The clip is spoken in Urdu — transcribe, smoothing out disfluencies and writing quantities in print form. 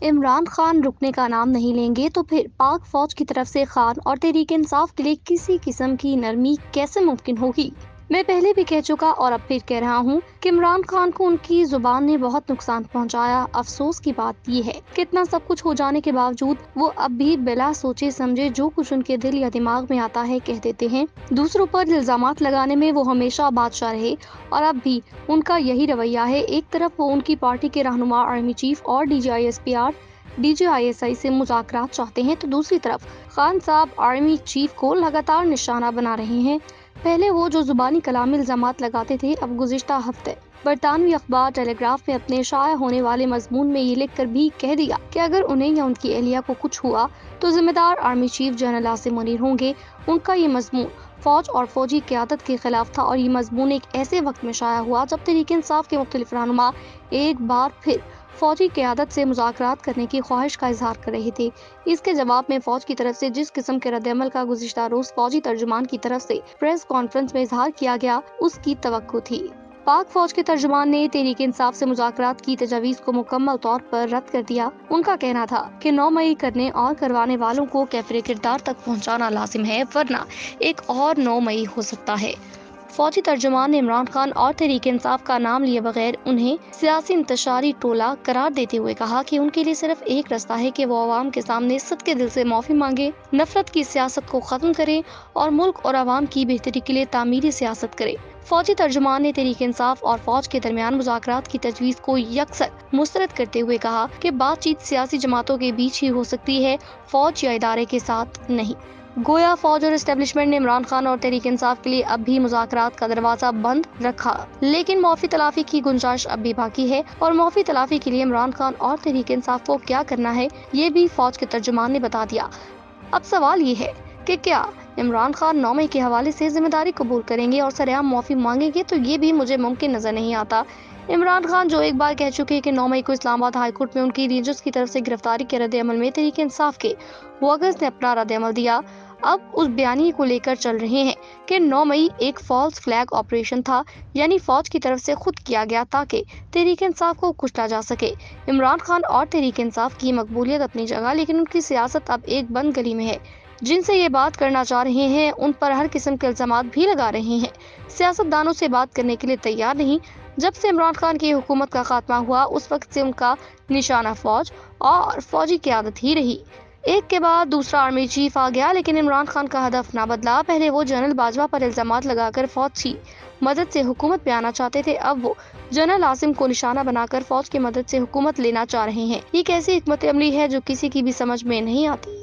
عمران خان رکنے کا نام نہیں لیں گے تو پھر پاک فوج کی طرف سے خان اور تحریک انصاف کے لیے کسی قسم کی نرمی کیسے ممکن ہوگی؟ میں پہلے بھی کہہ چکا اور اب پھر کہہ رہا ہوں کہ عمران خان کو ان کی زبان نے بہت نقصان پہنچایا۔ افسوس کی بات یہ ہے کہ اتنا سب کچھ ہو جانے کے باوجود وہ اب بھی بلا سوچے سمجھے جو کچھ ان کے دل یا دماغ میں آتا ہے کہہ دیتے ہیں۔ دوسروں پر الزامات لگانے میں وہ ہمیشہ بادشاہ رہے اور اب بھی ان کا یہی رویہ ہے۔ ایک طرف وہ ان کی پارٹی کے رہنما آرمی چیف اور DGISPR/DGISI سے مذاکرات چاہتے ہیں تو دوسری طرف خان صاحب آرمی چیف کو لگاتار نشانہ بنا رہے ہیں۔ پہلے وہ جو زبانی کلام میں الزامات لگاتے تھے، اب گزشتہ ہفتے برطانوی اخبار ٹیلی گراف میں اپنے شائع ہونے والے مضمون میں یہ لکھ کر بھی کہہ دیا کہ اگر انہیں یا ان کی اہلیہ کو کچھ ہوا تو ذمہ دار army chief general Asim Munir ہوں گے۔ ان کا یہ مضمون فوج اور فوجی قیادت کے خلاف تھا اور یہ مضمون ایک ایسے وقت میں شائع ہوا جب تحریک انصاف کے مختلف رہنما ایک بار پھر فوجی قیادت سے مذاکرات کرنے کی خواہش کا اظہار کر رہے تھے۔ اس کے جواب میں فوج کی طرف سے جس قسم کے رد عمل کا گزشتہ روز فوجی ترجمان کی طرف سے پریس کانفرنس میں اظہار کیا گیا، اس کی توقع تھی۔ پاک فوج کے ترجمان نے تحریک انصاف سے مذاکرات کی تجاویز کو مکمل طور پر رد کر دیا۔ ان کا کہنا تھا کہ 9 مئی کرنے اور کروانے والوں کو کیفر کردار تک پہنچانا لازم ہے، ورنہ ایک اور 9 مئی ہو سکتا ہے۔ فوجی ترجمان نے عمران خان اور تحریک انصاف کا نام لیے بغیر انہیں سیاسی انتشاری ٹولہ قرار دیتے ہوئے کہا کہ ان کے لیے صرف ایک راستہ ہے کہ وہ عوام کے سامنے صدقے دل سے معافی مانگے، نفرت کی سیاست کو ختم کرے اور ملک اور عوام کی بہتری کے لیے تعمیری سیاست کرے۔ فوجی ترجمان نے تحریک انصاف اور فوج کے درمیان مذاکرات کی تجویز کو یکسر مسترد کرتے ہوئے کہا کہ بات چیت سیاسی جماعتوں کے بیچ ہی ہو سکتی ہے، فوج یا ادارے کے ساتھ نہیں۔ گویا فوج اور اسٹیبلشمنٹ نے عمران خان اور تحریک انصاف کے لیے اب بھی مذاکرات کا دروازہ بند رکھا، لیکن معافی تلافی کی گنجائش اب بھی باقی ہے اور معافی تلافی کے لیے عمران خان اور تحریک انصاف کو کیا کرنا ہے یہ بھی فوج کے ترجمان نے بتا دیا۔ اب سوال یہ ہے کہ کیا عمران خان 9 مئی کے حوالے سے ذمہ داری قبول کریں گے اور سرعام معافی مانگیں گے؟ تو یہ بھی مجھے ممکن نظر نہیں آتا۔ عمران خان جو ایک بار کہہ چکے کہ 9 مئی کو اسلام آباد ہائی کورٹ میں ان کی رینجرز کی طرف سے گرفتاری کے رد عمل میں تحریک انصاف کے ورکرز نے اپنا رد عمل دیا، اب اس بیانیے کو لے کر چل رہے ہیں کہ 9 مئی ایک فالس فلیگ آپریشن تھا، یعنی فوج کی طرف سے خود کیا گیا تاکہ تحریک انصاف کو کچلا جا سکے۔ عمران خان اور تحریک انصاف کی مقبولیت اپنی جگہ، لیکن ان کی سیاست اب ایک بند گلی میں ہے۔ جن سے یہ بات کرنا چاہ رہے ہیں ان پر ہر قسم کے الزامات بھی لگا رہے ہیں، سیاست دانوں سے بات کرنے کے لیے تیار نہیں۔ جب سے عمران خان کی حکومت کا خاتمہ ہوا اس وقت سے ان کا نشانہ فوج اور فوجی قیادت ہی رہی۔ ایک کے بعد دوسرا آرمی چیف آ گیا، لیکن عمران خان کا ہدف نہ بدلا۔ پہلے وہ جنرل باجوہ پر الزامات لگا کر فوج کی مدد سے حکومت میں آنا چاہتے تھے، اب وہ جنرل عاصم کو نشانہ بنا کر فوج کی مدد سے حکومت لینا چاہ رہے ہیں۔ یہ کیسی حکمت عملی ہے جو کسی کی بھی سمجھ میں نہیں آتی۔